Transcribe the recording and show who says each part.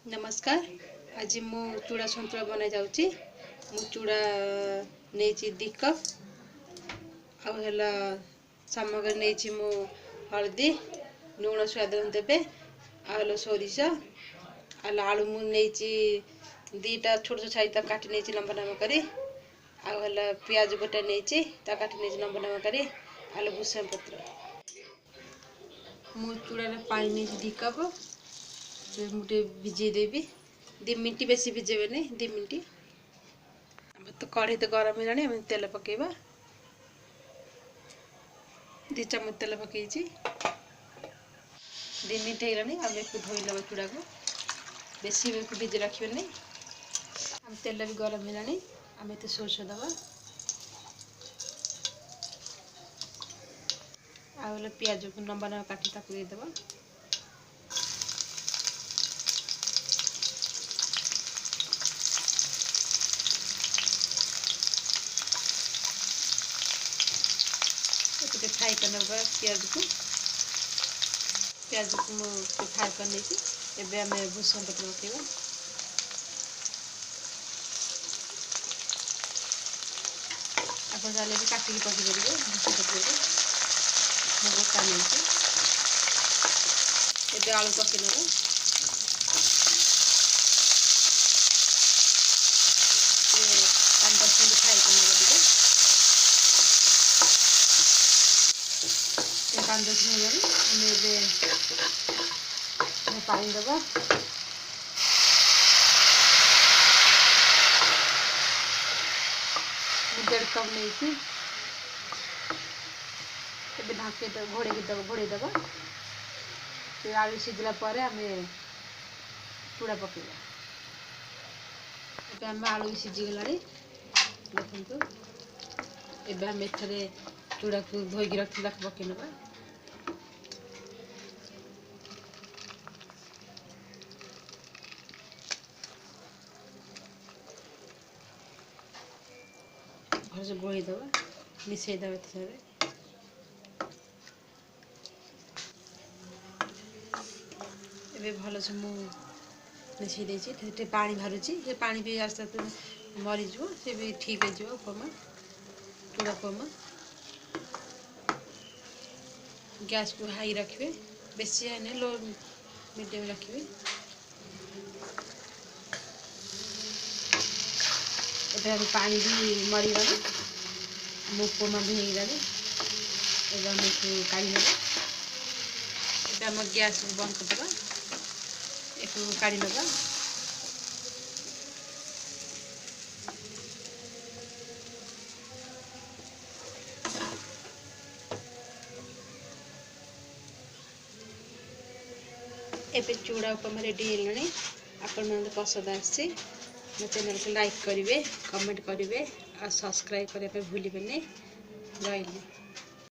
Speaker 1: नमस्कार। आज मु चूड़ा सन्तुला बना जाऊँगी। मु चूड़ा नहीं 2 कप आला सामग्री नहीं मु हलदी लुण स्वाद देवे आलो सोरिष आला आलू मु नहीं 2टा छोट छोट साइज काटी नहीं लंबा लंबा करी आला प्याज गोटा नहीं काटी नहीं लंबा लंबा करी आलो भूषण पत्र मु चूड़ा पानी नहीं 2 कप मुझे भिजे देवी 2 मिनट बेसी भिजेबे नहीं 2 मिनट तो कढ़ी तो गरम है तेल पकेबा 2 चम्मच तेल पकई 2 मिनट हो धोई लबा चूड़ा को बेसी भिजे रखिए नहीं आम तेल भी गरम है आम ये सोरष दबा आगे प्याज को लंबा लंबा काटी ताकू देदेबा फ्राई करने प्याज को फ्राई करने एवं आम भूषण पत्र पकेबा आप जाले भी काटिकी पकई पारे भूषण पत्र गोटा नहीं एवं आलू पकई नवा 5-10 मिनट फ्राई करने 5-10 मिनट आम पानी दबा 1.5 कप नहीं ढाके घोड़े दबा फिर आलू सीझला पर आम चूड़ा पकेबा एवं आलू भी सीझीगला देखु एवं आम एथरे चूड़ा को धोईकी रखी पकई नवा घर से गोली दबा मिसई दबा सारे एबे भल से मु मिसई देछि पानी बाहरुछि से पानी भी आस्ते आस्ते मरी जो से भी ठीक है उपमा चूड़ा उपमा गैस को हाई रखिए बेसी हाई नहीं लो मीडियम रखिए एवं पानी भी मरीगला उपमा भी होगलानी एवं काढ़ी ना एवं गैस बंद करदेगा एक काढ़ी ना एबे चूड़ा उपमा रेडी है आपण मन पसंद आसी मो चैनल को लाइक करेंगे कमेंट करेंगे और सब्सक्राइब करने भूलिए नहीं रही।